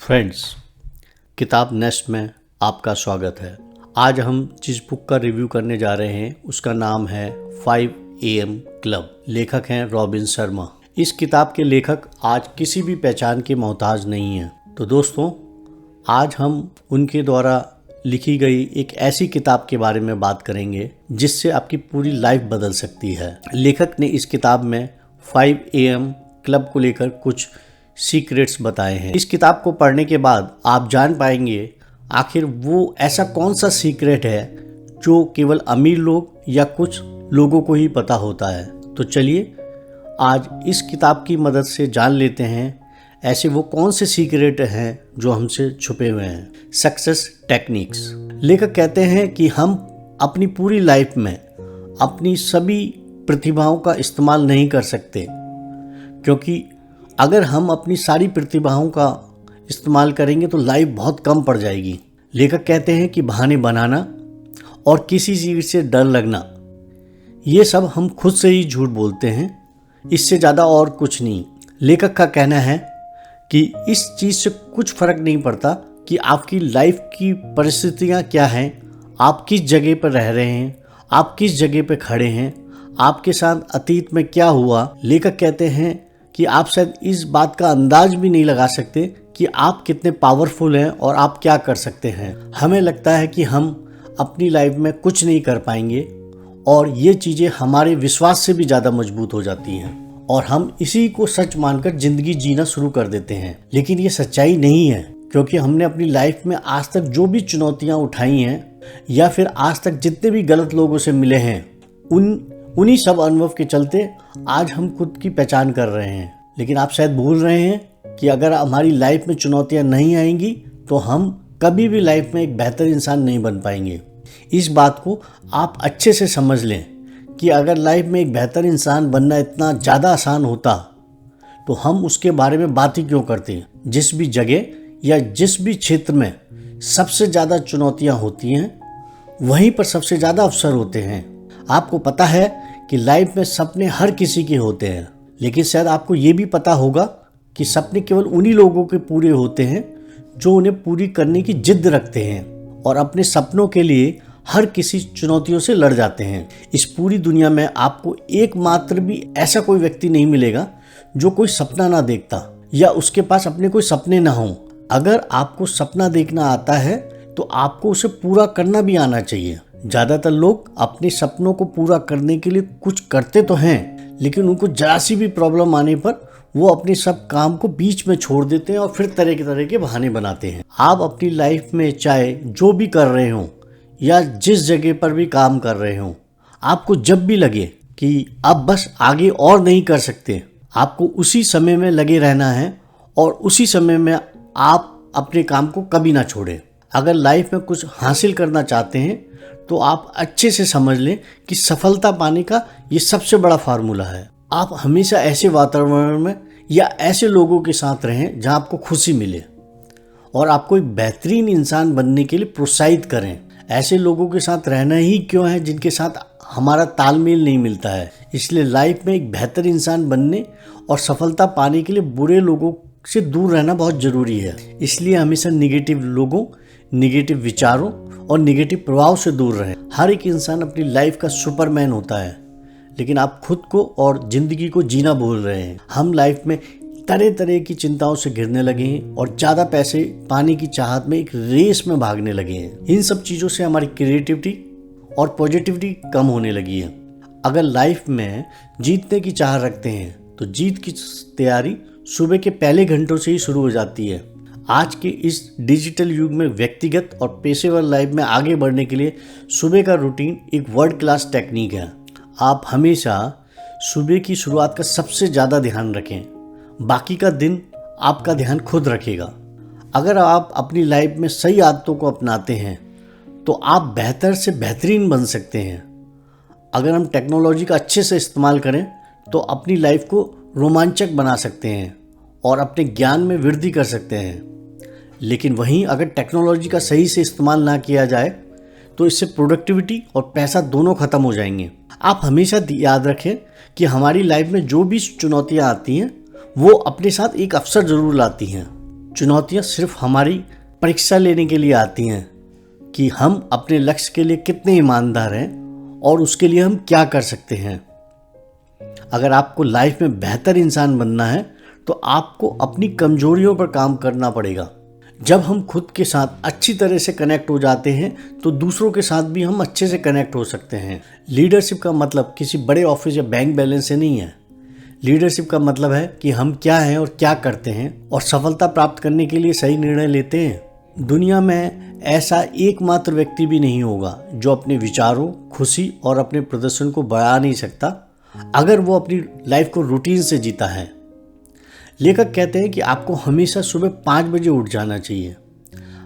Friends, किताब nest में आपका स्वागत है। आज हम जिस बुक का रिव्यू करने जा रहे हैं उसका नाम है 5 AM क्लब। लेखक हैं रॉबिन शर्मा। इस किताब के लेखक आज किसी भी पहचान के मोहताज नहीं हैं। तो दोस्तों, आज हम उनके द्वारा लिखी गई एक ऐसी किताब के बारे में बात करेंगे जिससे आपकी पूरी लाइफ बदल सकती है। लेखक ने इस किताब में 5 AM क्लब को लेकर कुछ सीक्रेट्स बताए हैं। इस किताब को पढ़ने के बाद आप जान पाएंगे आखिर वो ऐसा कौन सा सीक्रेट है जो केवल अमीर लोग या कुछ लोगों को ही पता होता है। तो चलिए आज इस किताब की मदद से जान लेते हैं ऐसे वो कौन से सीक्रेट हैं जो हमसे छुपे हुए हैं। Success techniques. लेखक कहते हैं कि हम अपनी पूरी लाइफ में अपनी सभी प्रतिभाओं का इस्तेमाल नहीं कर सकते, क्योंकि अगर हम अपनी सारी प्रतिभाओं का इस्तेमाल करेंगे तो लाइफ बहुत कम पड़ जाएगी। लेखक कहते हैं कि बहाने बनाना और किसी चीज़ से डर लगना, ये सब हम खुद से ही झूठ बोलते हैं, इससे ज़्यादा और कुछ नहीं। लेखक का कहना है कि इस चीज़ से कुछ फ़र्क नहीं पड़ता कि आपकी लाइफ की परिस्थितियाँ क्या हैं, आप किस जगह पर रह रहे हैं, आप किस जगह पर खड़े हैं, आपके साथ अतीत में क्या हुआ। लेखक कहते हैं कि आप शायद इस बात का अंदाज भी नहीं लगा सकते कि आप कितने पावरफुल हैं और आप क्या कर सकते हैं। हमें लगता है कि हम अपनी लाइफ में कुछ नहीं कर पाएंगे और ये चीज़ें हमारे विश्वास से भी ज़्यादा मजबूत हो जाती हैं और हम इसी को सच मानकर ज़िंदगी जीना शुरू कर देते हैं। लेकिन ये सच्चाई नहीं है, क्योंकि हमने अपनी लाइफ में आज तक जो भी चुनौतियाँ उठाई हैं या फिर आज तक जितने भी गलत लोगों से मिले हैं, उन्हीं सब अनुभव के चलते आज हम खुद की पहचान कर रहे हैं। लेकिन आप शायद भूल रहे हैं कि अगर हमारी लाइफ में चुनौतियां नहीं आएंगी तो हम कभी भी लाइफ में एक बेहतर इंसान नहीं बन पाएंगे। इस बात को आप अच्छे से समझ लें कि अगर लाइफ में एक बेहतर इंसान बनना इतना ज़्यादा आसान होता तो हम उसके बारे में बात ही क्यों करते। जिस भी जगह या जिस भी क्षेत्र में सबसे ज़्यादा चुनौतियाँ होती हैं, वहीं पर सबसे ज़्यादा अवसर होते हैं। आपको पता है कि लाइफ में सपने हर किसी के होते हैं, लेकिन शायद आपको ये भी पता होगा कि सपने केवल उन्हीं लोगों के पूरे होते हैं जो उन्हें पूरी करने की जिद रखते हैं और अपने सपनों के लिए हर किसी चुनौतियों से लड़ जाते हैं। इस पूरी दुनिया में आपको एकमात्र भी ऐसा कोई व्यक्ति नहीं मिलेगा जो कोई सपना ना देखता या उसके पास अपने कोई सपने ना हों। अगर आपको सपना देखना आता है तो आपको उसे पूरा करना भी आना चाहिए। ज़्यादातर लोग अपने सपनों को पूरा करने के लिए कुछ करते तो हैं, लेकिन उनको जरा सी भी प्रॉब्लम आने पर वो अपने सब काम को बीच में छोड़ देते हैं और फिर तरह के बहाने बनाते हैं। आप अपनी लाइफ में चाहे जो भी कर रहे हो या जिस जगह पर भी काम कर रहे हो, आपको जब भी लगे कि अब बस आगे और नहीं कर सकते, आपको उसी समय में लगे रहना है और उसी समय में आप अपने काम को कभी ना छोड़ें। अगर लाइफ में कुछ हासिल करना चाहते हैं तो आप अच्छे से समझ लें कि सफलता पाने का ये सबसे बड़ा फार्मूला है। आप हमेशा ऐसे वातावरण में या ऐसे लोगों के साथ रहें जहां आपको खुशी मिले और आपको एक बेहतरीन इंसान बनने के लिए प्रोत्साहित करें। ऐसे लोगों के साथ रहना ही क्यों है जिनके साथ हमारा तालमेल नहीं मिलता है। इसलिए लाइफ में एक बेहतर इंसान बनने और सफलता पाने के लिए बुरे लोगों से दूर रहना बहुत ज़रूरी है। इसलिए हमेशा निगेटिव लोगों, निगेटिव विचारों और निगेटिव प्रभाव से दूर रहें। हर एक इंसान अपनी लाइफ का सुपरमैन होता है, लेकिन आप खुद को और ज़िंदगी को जीना भूल रहे हैं। हम लाइफ में तरह तरह की चिंताओं से घिरने लगे हैं और ज़्यादा पैसे पाने की चाहत में एक रेस में भागने लगे हैं। इन सब चीज़ों से हमारी क्रिएटिविटी और पॉजिटिविटी कम होने लगी है। अगर लाइफ में जीतने की चाह रखते हैं तो जीत की तैयारी सुबह के पहले घंटों से ही शुरू हो जाती है। आज के इस डिजिटल युग में व्यक्तिगत और पेशेवर लाइफ में आगे बढ़ने के लिए सुबह का रूटीन एक वर्ल्ड क्लास टेक्निक है। आप हमेशा सुबह की शुरुआत का सबसे ज़्यादा ध्यान रखें, बाकी का दिन आपका ध्यान खुद रखेगा। अगर आप अपनी लाइफ में सही आदतों को अपनाते हैं तो आप बेहतर से बेहतरीन बन सकते हैं। अगर हम टेक्नोलॉजी का अच्छे से इस्तेमाल करें तो अपनी लाइफ को रोमांचक बना सकते हैं और अपने ज्ञान में वृद्धि कर सकते हैं। लेकिन वहीं अगर टेक्नोलॉजी का सही से इस्तेमाल ना किया जाए तो इससे प्रोडक्टिविटी और पैसा दोनों ख़त्म हो जाएंगे। आप हमेशा याद रखें कि हमारी लाइफ में जो भी चुनौतियाँ आती हैं वो अपने साथ एक अवसर ज़रूर लाती हैं। चुनौतियाँ सिर्फ हमारी परीक्षा लेने के लिए आती हैं कि हम अपने लक्ष्य के लिए कितने ईमानदार हैं और उसके लिए हम क्या कर सकते हैं। अगर आपको लाइफ में बेहतर इंसान बनना है तो आपको अपनी कमजोरियों पर काम करना पड़ेगा। जब हम खुद के साथ अच्छी तरह से कनेक्ट हो जाते हैं तो दूसरों के साथ भी हम अच्छे से कनेक्ट हो सकते हैं। लीडरशिप का मतलब किसी बड़े ऑफिस या बैंक बैलेंस से नहीं है। लीडरशिप का मतलब है कि हम क्या हैं और क्या करते हैं और सफलता प्राप्त करने के लिए सही निर्णय लेते हैं। दुनिया में ऐसा एकमात्र व्यक्ति भी नहीं होगा जो अपने विचारों, खुशी और अपने प्रदर्शन को बढ़ा नहीं सकता अगर वो अपनी लाइफ को रूटीन से जीता है। लेखक कहते हैं कि आपको हमेशा सुबह 5 बजे उठ जाना चाहिए।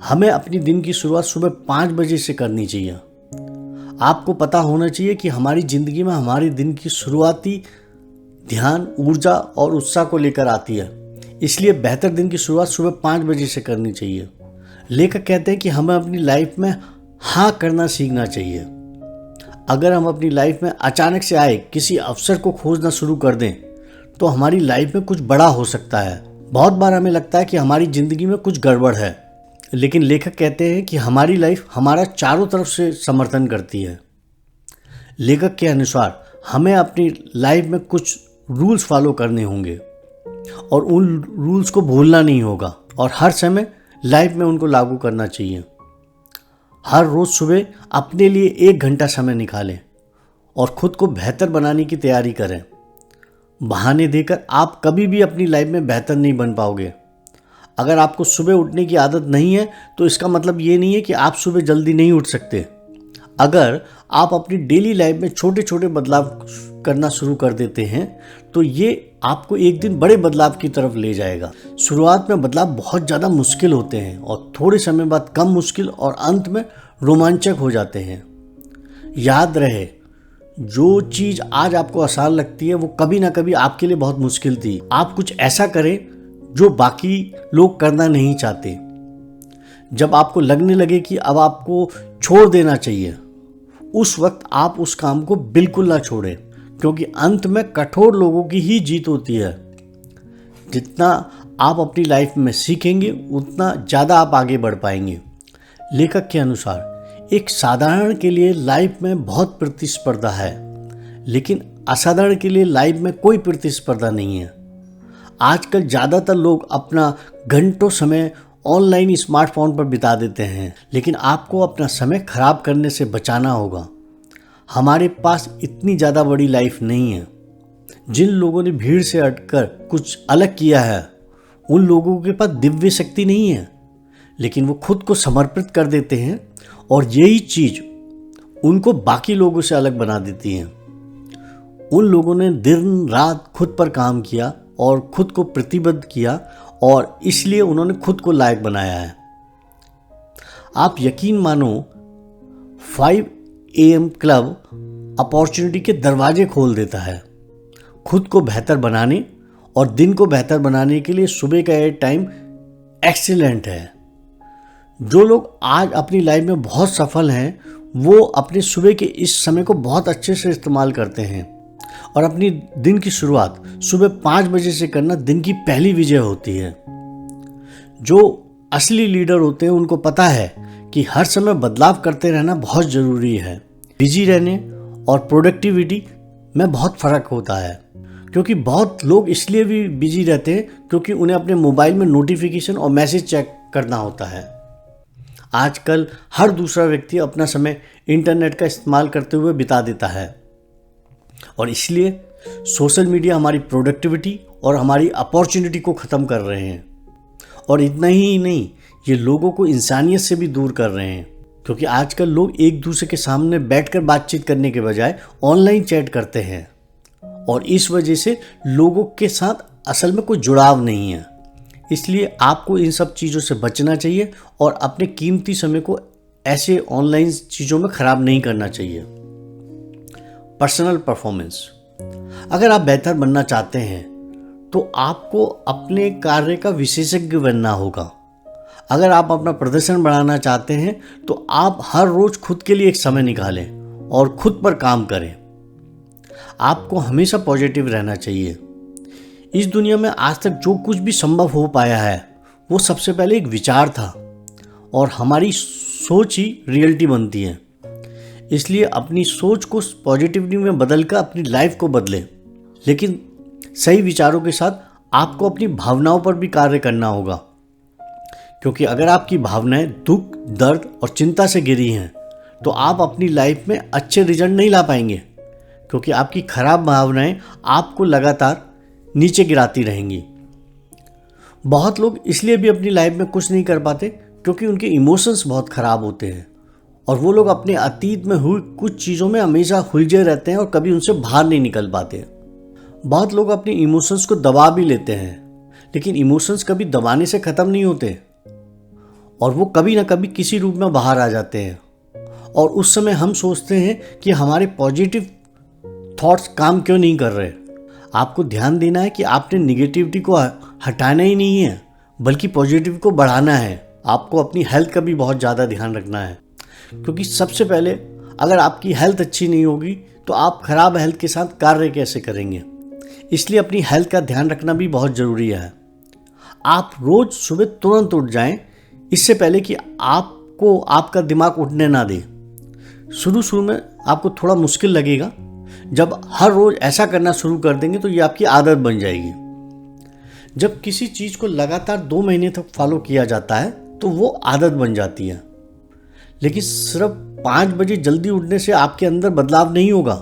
हमें अपनी दिन की शुरुआत सुबह 5 बजे से करनी चाहिए। आपको पता होना चाहिए कि हमारी ज़िंदगी में हमारे दिन की शुरुआती ध्यान, ऊर्जा और उत्साह को लेकर आती है। इसलिए बेहतर दिन की शुरुआत सुबह 5 बजे से करनी चाहिए। लेखक कहते हैं कि हमें अपनी लाइफ में हाँ करना सीखना चाहिए। अगर हम अपनी लाइफ में अचानक से आए किसी अवसर को खोजना शुरू कर दें तो हमारी लाइफ में कुछ बड़ा हो सकता है। बहुत बार हमें लगता है कि हमारी ज़िंदगी में कुछ गड़बड़ है, लेकिन लेखक कहते हैं कि हमारी लाइफ हमारा चारों तरफ से समर्थन करती है। लेखक के अनुसार हमें अपनी लाइफ में कुछ रूल्स फॉलो करने होंगे और उन रूल्स को भूलना नहीं होगा और हर समय लाइफ में उनको लागू करना चाहिए। हर रोज़ सुबह अपने लिए 1 घंटा समय निकालें और खुद को बेहतर बनाने की तैयारी करें। बहाने देकर आप कभी भी अपनी लाइफ में बेहतर नहीं बन पाओगे। अगर आपको सुबह उठने की आदत नहीं है तो इसका मतलब ये नहीं है कि आप सुबह जल्दी नहीं उठ सकते। अगर आप अपनी डेली लाइफ में छोटे छोटे बदलाव करना शुरू कर देते हैं तो ये आपको एक दिन बड़े बदलाव की तरफ ले जाएगा। शुरुआत में बदलाव बहुत ज़्यादा मुश्किल होते हैं और थोड़े समय बाद कम मुश्किल और अंत में रोमांचक हो जाते हैं। याद रहे, जो चीज़ आज आपको आसान लगती है वो कभी ना कभी आपके लिए बहुत मुश्किल थी। आप कुछ ऐसा करें जो बाकी लोग करना नहीं चाहते। जब आपको लगने लगे कि अब आपको छोड़ देना चाहिए, उस वक्त आप उस काम को बिल्कुल ना छोड़ें, क्योंकि अंत में कठोर लोगों की ही जीत होती है। जितना आप अपनी लाइफ में सीखेंगे उतना ज़्यादा आप आगे बढ़ पाएंगे। लेखक के अनुसार एक साधारण के लिए लाइफ में बहुत प्रतिस्पर्धा है, लेकिन असाधारण के लिए लाइफ में कोई प्रतिस्पर्धा नहीं है। आजकल ज़्यादातर लोग अपना घंटों समय ऑनलाइन स्मार्टफोन पर बिता देते हैं, लेकिन आपको अपना समय खराब करने से बचाना होगा। हमारे पास इतनी ज़्यादा बड़ी लाइफ नहीं है। जिन लोगों ने भीड़ से हटकर कुछ अलग किया है उन लोगों के पास दिव्य शक्ति नहीं है, लेकिन वो खुद को समर्पित कर देते हैं और यही चीज़ उनको बाकी लोगों से अलग बना देती है। उन लोगों ने दिन रात खुद पर काम किया और खुद को प्रतिबद्ध किया और इसलिए उन्होंने खुद को लायक बनाया है। आप यकीन मानो 5 AM क्लब अपॉर्चुनिटी के दरवाजे खोल देता है। खुद को बेहतर बनाने और दिन को बेहतर बनाने के लिए सुबह का ये टाइम एक्सीलेंट है। जो लोग आज अपनी लाइफ में बहुत सफल हैं वो अपने सुबह के इस समय को बहुत अच्छे से इस्तेमाल करते हैं और अपनी दिन की शुरुआत सुबह 5 बजे से करना दिन की पहली विजय होती है। जो असली लीडर होते हैं उनको पता है कि हर समय बदलाव करते रहना बहुत ज़रूरी है। बिजी रहने और प्रोडक्टिविटी में बहुत फ़र्क होता है, क्योंकि बहुत लोग इसलिए भी बिजी रहते हैं क्योंकि उन्हें अपने मोबाइल में नोटिफिकेशन और मैसेज चेक करना होता है। आजकल हर दूसरा व्यक्ति अपना समय इंटरनेट का इस्तेमाल करते हुए बिता देता है और इसलिए सोशल मीडिया हमारी प्रोडक्टिविटी और हमारी अपॉर्चुनिटी को ख़त्म कर रहे हैं। और इतना ही नहीं, ये लोगों को इंसानियत से भी दूर कर रहे हैं, क्योंकि आजकल लोग एक दूसरे के सामने बैठकर बातचीत करने के बजाय ऑनलाइन चैट करते हैं और इस वजह से लोगों के साथ असल में कोई जुड़ाव नहीं है। इसलिए आपको इन सब चीज़ों से बचना चाहिए और अपने कीमती समय को ऐसे ऑनलाइन चीज़ों में ख़राब नहीं करना चाहिए। पर्सनल परफॉर्मेंस, अगर आप बेहतर बनना चाहते हैं तो आपको अपने कार्य का विशेषज्ञ बनना होगा। अगर आप अपना प्रदर्शन बढ़ाना चाहते हैं तो आप हर रोज़ खुद के लिए एक समय निकालें और खुद पर काम करें। आपको हमेशा पॉजिटिव रहना चाहिए। इस दुनिया में आज तक जो कुछ भी संभव हो पाया है वो सबसे पहले एक विचार था और हमारी सोच ही रियलिटी बनती है। इसलिए अपनी सोच को पॉजिटिविटी में बदलकर अपनी लाइफ को बदलें। लेकिन सही विचारों के साथ आपको अपनी भावनाओं पर भी कार्य करना होगा, क्योंकि अगर आपकी भावनाएं दुख, दर्द और चिंता से घिरी हैं तो आप अपनी लाइफ में अच्छे रिजल्ट नहीं ला पाएंगे, क्योंकि आपकी खराब भावनाएं आपको लगातार नीचे गिराती रहेंगी। बहुत लोग इसलिए भी अपनी लाइफ में कुछ नहीं कर पाते क्योंकि उनके इमोशंस बहुत ख़राब होते हैं और वो लोग अपने अतीत में हुई कुछ चीज़ों में हमेशा उलझे रहते हैं और कभी उनसे बाहर नहीं निकल पाते। बहुत लोग अपने इमोशंस को दबा भी लेते हैं, लेकिन इमोशंस कभी दबाने से ख़त्म नहीं होते और वो कभी ना कभी किसी रूप में बाहर आ जाते हैं। और उस समय हम सोचते हैं कि हमारे पॉजिटिव थॉट्स काम क्यों नहीं कर रहे। आपको ध्यान देना है कि आपने निगेटिविटी को हटाना ही नहीं है, बल्कि पॉजिटिव को बढ़ाना है। आपको अपनी हेल्थ का भी बहुत ज़्यादा ध्यान रखना है, क्योंकि सबसे पहले अगर आपकी हेल्थ अच्छी नहीं होगी तो आप खराब हेल्थ के साथ कार्य कैसे करेंगे। इसलिए अपनी हेल्थ का ध्यान रखना भी बहुत ज़रूरी है। आप रोज़ सुबह तुरंत उठ जाएं, इससे पहले कि आपको आपका दिमाग उठने ना दे। शुरू में आपको थोड़ा मुश्किल लगेगा, जब हर रोज़ ऐसा करना शुरू कर देंगे तो ये आपकी आदत बन जाएगी। जब किसी चीज़ को लगातार 2 महीने तक फॉलो किया जाता है तो वो आदत बन जाती है। लेकिन सिर्फ 5 बजे जल्दी उठने से आपके अंदर बदलाव नहीं होगा,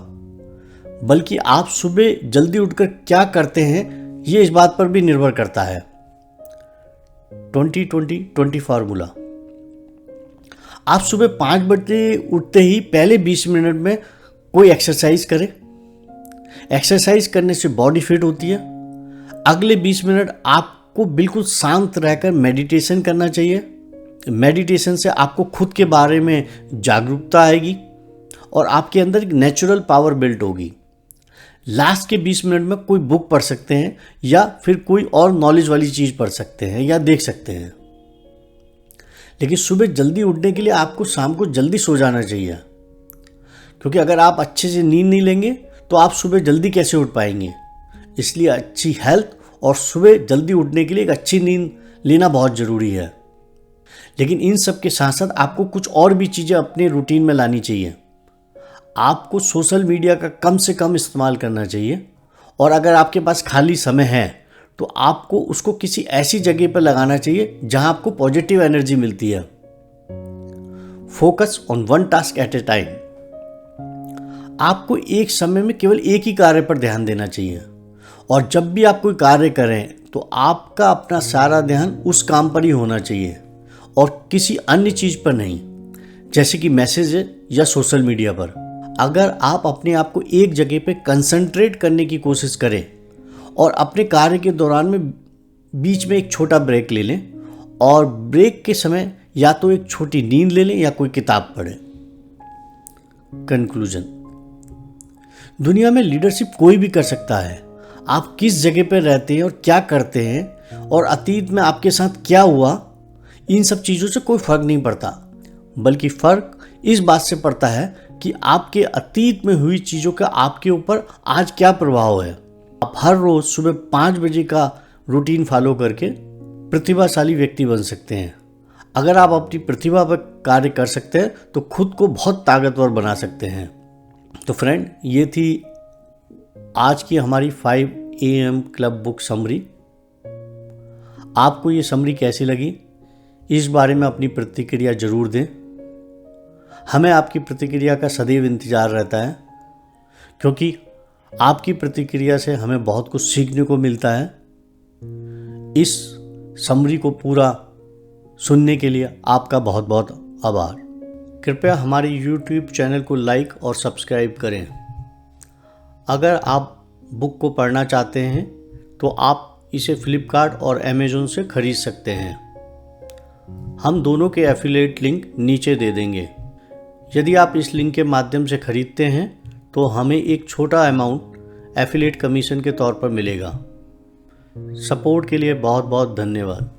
बल्कि आप सुबह जल्दी उठकर क्या करते हैं ये इस बात पर भी निर्भर करता है। 20-20-20 फार्मूला। आप सुबह 5 बजे उठते ही पहले 20 मिनट में कोई एक्सरसाइज करें। एक्सरसाइज करने से बॉडी फिट होती है। अगले 20 मिनट आपको बिल्कुल शांत रहकर मेडिटेशन करना चाहिए। मेडिटेशन से आपको खुद के बारे में जागरूकता आएगी और आपके अंदर एक नेचुरल पावर बिल्ट होगी। लास्ट के 20 मिनट में कोई बुक पढ़ सकते हैं या फिर कोई और नॉलेज वाली चीज़ पढ़ सकते हैं या देख सकते हैं। लेकिन सुबह जल्दी उठने के लिए आपको शाम को जल्दी सो जाना चाहिए, क्योंकि अगर आप अच्छे से नींद नहीं लेंगे तो आप सुबह जल्दी कैसे उठ पाएंगे। इसलिए अच्छी हेल्थ और सुबह जल्दी उठने के लिए एक अच्छी नींद लेना बहुत ज़रूरी है। लेकिन इन सब के साथ साथ आपको कुछ और भी चीज़ें अपने रूटीन में लानी चाहिए। आपको सोशल मीडिया का कम से कम इस्तेमाल करना चाहिए और अगर आपके पास खाली समय है तो आपको उसको किसी ऐसी जगह पर लगाना चाहिए जहां आपको पॉजिटिव एनर्जी मिलती है। Focus on one task at A time. आपको एक समय में केवल एक ही कार्य पर ध्यान देना चाहिए और जब भी आप कोई कार्य करें तो आपका अपना सारा ध्यान उस काम पर ही होना चाहिए और किसी अन्य चीज़ पर नहीं, जैसे कि मैसेज या सोशल मीडिया पर। अगर आप अपने आप को एक जगह पे कंसंट्रेट करने की कोशिश करें और अपने कार्य के दौरान में बीच में एक छोटा ब्रेक ले लें और ब्रेक के समय या तो एक छोटी नींद ले लें या कोई किताब पढ़ें। कंक्लूजन। दुनिया में लीडरशिप कोई भी कर सकता है। आप किस जगह पर रहते हैं और क्या करते हैं और अतीत में आपके साथ क्या हुआ, इन सब चीज़ों से कोई फ़र्क नहीं पड़ता, बल्कि फ़र्क इस बात से पड़ता है कि आपके अतीत में हुई चीज़ों का आपके ऊपर आज क्या प्रभाव है। आप हर रोज़ सुबह 5 बजे का रूटीन फॉलो करके प्रतिभाशाली व्यक्ति बन सकते हैं। अगर आप अपनी प्रतिभा पर कार्य कर सकते हैं तो खुद को बहुत ताकतवर बना सकते हैं। तो फ्रेंड, ये थी आज की हमारी 5 AM क्लब बुक समरी। आपको ये समरी कैसी लगी, इस बारे में अपनी प्रतिक्रिया जरूर दें। हमें आपकी प्रतिक्रिया का सदैव इंतज़ार रहता है, क्योंकि आपकी प्रतिक्रिया से हमें बहुत कुछ सीखने को मिलता है। इस समरी को पूरा सुनने के लिए आपका बहुत बहुत आभार। कृपया हमारे YouTube चैनल को लाइक और सब्सक्राइब करें। अगर आप बुक को पढ़ना चाहते हैं तो आप इसे फ्लिपकार्ट और अमेज़न से खरीद सकते हैं। हम दोनों के एफिलिएट लिंक नीचे दे देंगे। यदि आप इस लिंक के माध्यम से खरीदते हैं तो हमें एक छोटा अमाउंट एफिलिएट कमीशन के तौर पर मिलेगा। सपोर्ट के लिए बहुत बहुत धन्यवाद।